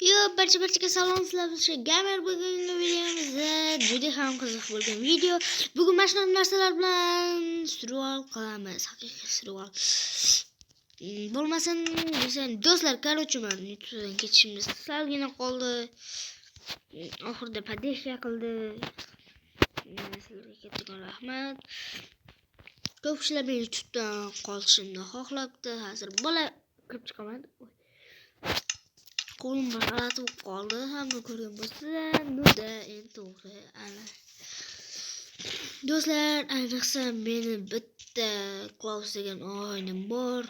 Yo, barcha salom sizlar. Gamer bugungi videomizda juda ham qiziq bo'lgan video. Bugun mana shunaqa narsalar bilan survival qilamiz. Haqiqiy survival. Bo'lmasin, do'stlar, короче, men YouTubedan ketishimiz salgina qoldi. Oxirida podeshka qildi. Sizlarga kattakon rahmat. Ko'p kishilar meni YouTubedan qolishimni xohlabdi. Hozir bola kirib chiqaman. Qo'lim g'alatib qoldi. Hamma ko'rgan bo'lsa, bunda endi to'g'ri. Do'stlar, ayniqsa meni bitta Klaus degan o'g'lim bor.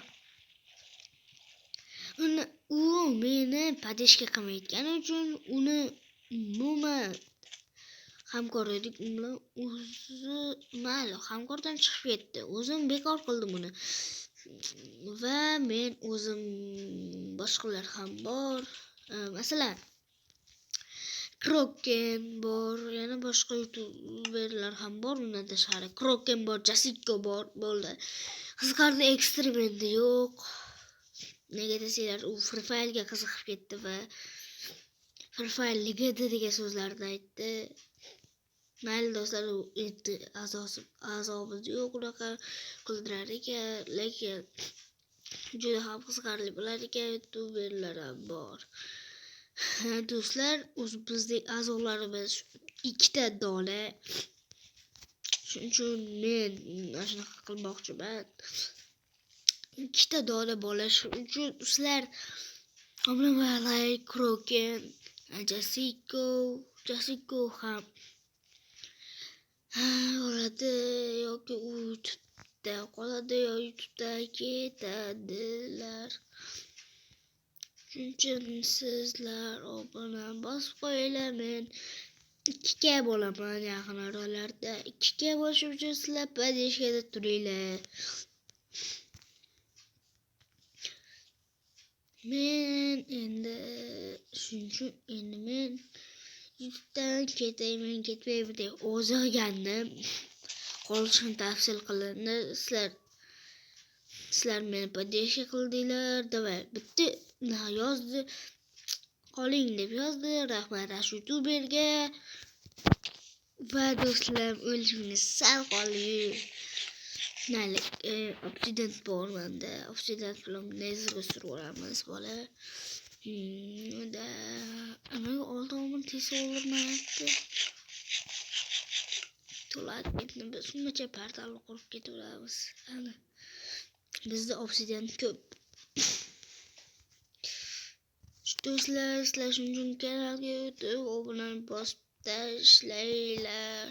U meni podeshka qilmayotgani uchun uni umuman hamkor edik, u bilan o'zi mayli hamkordan chiqib ketdi. O'zim bekor qildim uni. Va men o'zim boshqalar ham bor. Masalan, Kroken bor, yana boshqa youtuberlar ham bor. Undan tashqari Kroken bor, Jasiko bor, bo'ldi. Qiziqarli eksperimenti yo'q. Nega desanglar, u Free Fire'ga qiziqib ketdi va Free Fire ligada degan so'zlarni aytdi. Mayli do'stlar, u endi azobi yo'q, unaqa qildirar ekan, lekin juda ham qiziqarli bo'lar ekan, youtuberlar ham bor. Do'stlar, bizdek a'zolarimiz ikkita dona. Shuning uchun men mana shunaqa qilmoqchiman. Ikkita dona bo'lish uchun sizlar like Kroken, Jasiko ham oladi yoki u YouTube'da qoladi yo YouTube'da ketadilar. Shuning uchun sizlar obuna bosib qo'yinglar. Men 2K bo'laman yaqin oralarda. 2K bo'lish uchun sizlar podeshkada turinglar. Men endi shuning uchun men YouTube'dan ketayman deb o'zgargandim. Qolishini tavsiya qilindi. Sizlar meni podeshka qildinglar. Davay, bitta yozdi. Qoling deb yozdi. Rahmat YouTuberga. Va do'stlar, o'lishingiz sal qoldi. Mayli, Obsidian bor menda. Obsidian bilan Nether'ga suramiz bola. Da anaga oldimni tez o'ldirmayapti. To'lab ketdi. Biz shuncha portalni qurib ketaveramiz. Bizda Obsidian ko'p. Do'stlar, sizlar shunchun kanalga o'tib, obuna bosib tashlanglar.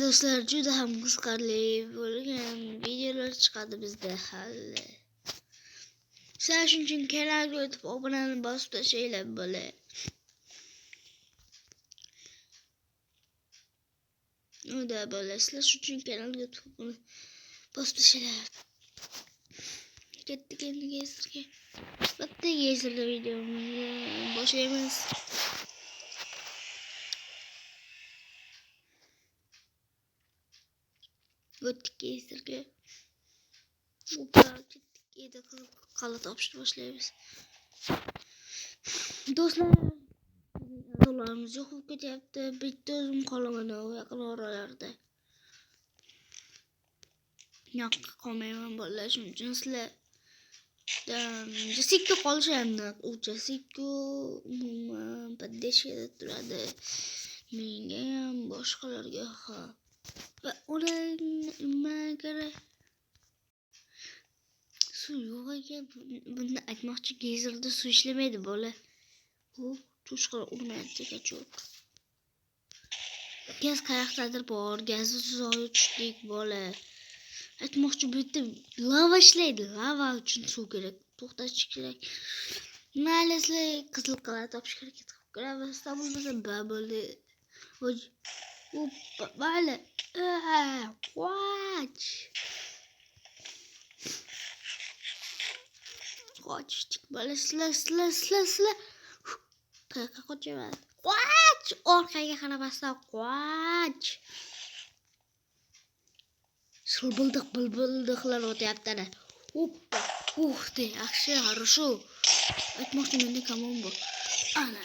Do'stlar, juda ham qiziqarli bo'lgan videolar chiqadi bizda hali. Sizlar shunchun kanalga o'tib, obunani bosib tashlanglar bo'la. Unda bo'la, sizlar shunchun kanalga o'tib, uni bosib tashlanglar. Ketdik endi gezirga. Bitta gezirda videomizni boshlaymiz. O'tdik gezirga. Ketdik endi qala topishni boshlaymiz. Do'stlar, a'zolarimiz yo'q bo'lib ketyapti. Bitta o'zim qolaman yaqin oralarda. Yo'q qolmayman bolalar, shuning uchun sizlar Jasiko qolishadi. U Jasiko umuman podeshkada turadi. Menga ham boshqalarga ham. Va ular nima kerak? Suv yo'q ekan. Buni aytmoqchi, gezirda suv ishlamaydi bola. U tushqar urmayapti kachok. Gaz qayoqdadir bor. Gazni tuzoqqa tushdik bola. Aytmoqchi, bu yerda lava ishlaydi. Lava uchun suv kerak. To'xtatish kerak. Mayli, sizlar qizil qala topish kerak. Qilamiz. Bo'lmasa bo'ldi. Mayli. Qochdik bola. Sizlar. Qayoqqa qochaman? Qoch! Orqaga qaramasdan qoch! Bildiqlar o'tyapti ana. Hoppa, yaxshi, хорошо. Aytmoqchi menda kamon bor. Ana.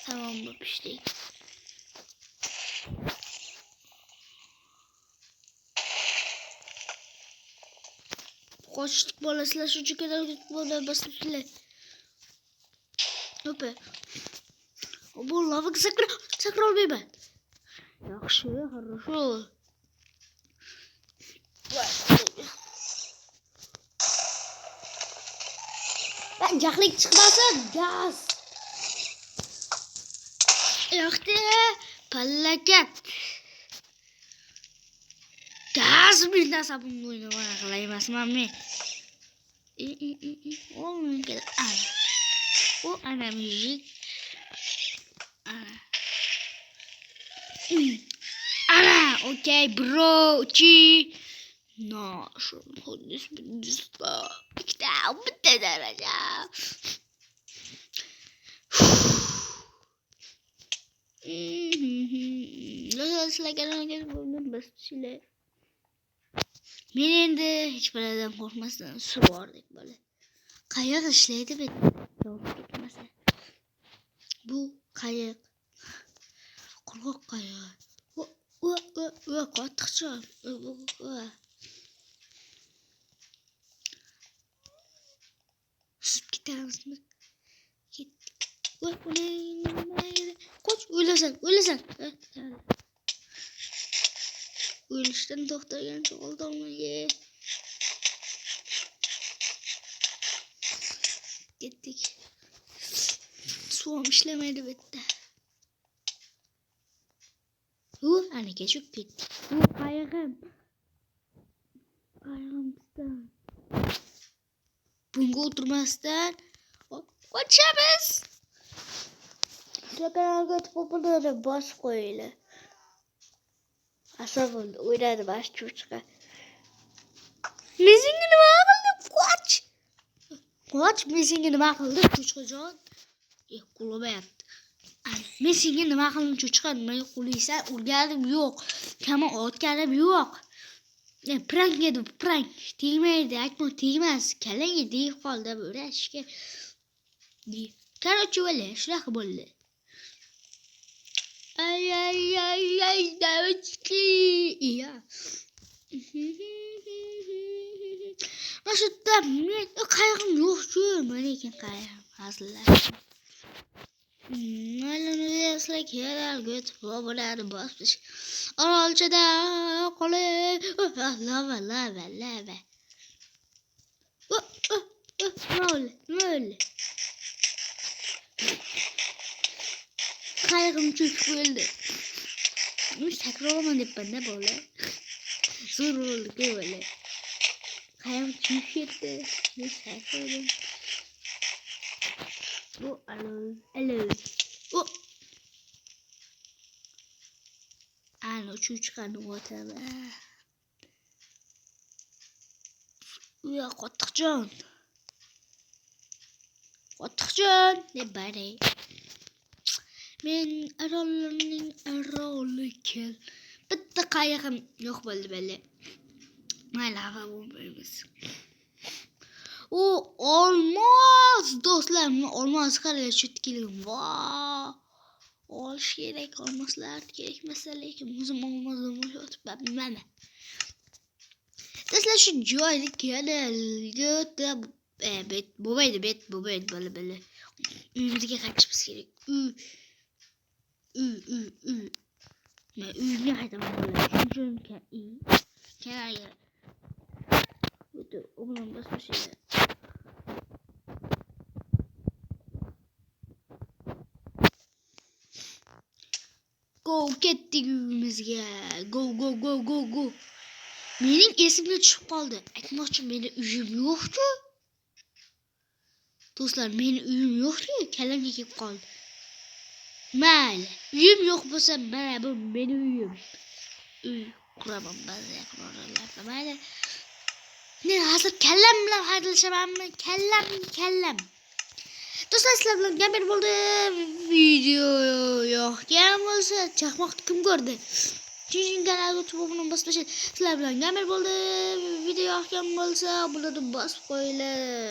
Tamam bu pişti. Qochdik bolasizlar shuncha kadar bo'ldi basibsizlar. Opa. Bu lavaga sakra olmayman. Yaxshi, хорошо. Lan jahlik chiqmasin, gaz. Yo'qdi, pallakat. Gaz bilan sabun o'ynamay qilaymasman men. Olmaydi kerak. O ana müzik. Ana, okey bro, chi. No, şu hodis bindisla. İşte bitti derece. Sizlarga bo'ldim biz sizlar. Men endi hech biridan qo'rqmasdan suvordik böyle. Qayiq ishlaydi bet. Tutmasa. Bu qayiq. Qurg'oq qayiq. Qattiqcha. Suzib ketamizmi? Ketdik. Qoch, o'ylasan. O'ylashdan to'xtagancha oldimga. Ketdik. Suvam ishlamaydi bitta. Ana keçib ketdi. Bu qayig'im. Qayig'imizdan. Bunga o'tirmasdan qochamiz. Kanalga populari bosib qo'yinglar. Asal bo'ldi. O'yladi bash cho'chqa. Mezingni nima qildi? Qoch, mezingni nima qildi? Cho'chqajon. Qulamayapti. Men senga nima qildim cho'chqa? Nimaga qulaysan? Urganim yo'q. Kamon otganim yo'q. Prank edi, prank. Tegmaydi, aytma tegmas. Kalangga deyib qoldi bu rashka. Короче, валя, shunaqa bo'ldi. Ay, davachki. Ya. Mas'udda men qayg'im yo'q-ku, mana ekan qayg'im. Hazillar. Sizlar kerak bo'ladi bosqish. Orolchada qolib, lava. Mol. Qayg'im cho'kib bo'ldi. Men takrorman debman-da bola. Zo'r bo'ldi bola. Qayg'im cho'kib ketdi. Men takrorman. Hello. Ana cho'chqani o'taman. Uya qattiqjon deb bari. Men arollarning kel. Bitta qayiqim yo'q bo'ldi bale. Mayli hava bo'lmaymiz. O olmos do'stlar, olmos qarang chutkilik. Voh. Olish kerak, olmoslar kerakmasa lekin o'zim olmosdan yotibman. Do'stlar shu joyda kanalga bet bo'lmaydi bala. Uyimizga qaytishimiz kerak. Men uyimga qaytaman bolalar. Shunchun kanalga. O'tib, o'g'lim bosishadi. Go ketdik uyimizga. Go. Mening esimga tushib qoldi. Aytmoqchi, meni uyim yo'q-ku. Do'stlar, meni uyim yo'q-ku, kalamga kelib qoldi. Mayli, uyim yo'q bo'lsa, mana bu meni uyim. Uy quraman ba'zi yaqinlarga. Mayli. Men hozir kallam bilan haydalshamanmi? Kallam. Do'stlar, sizlar bilan gamer bo'ldi. Video yoqgan bo'lsa, chaqmoqni kim ko'rdi? Sizning kanalga obuna bosib, sizlar bilan gamer bo'ldi. Video yoqgan bo'lsa, buni bosib qo'yinglar.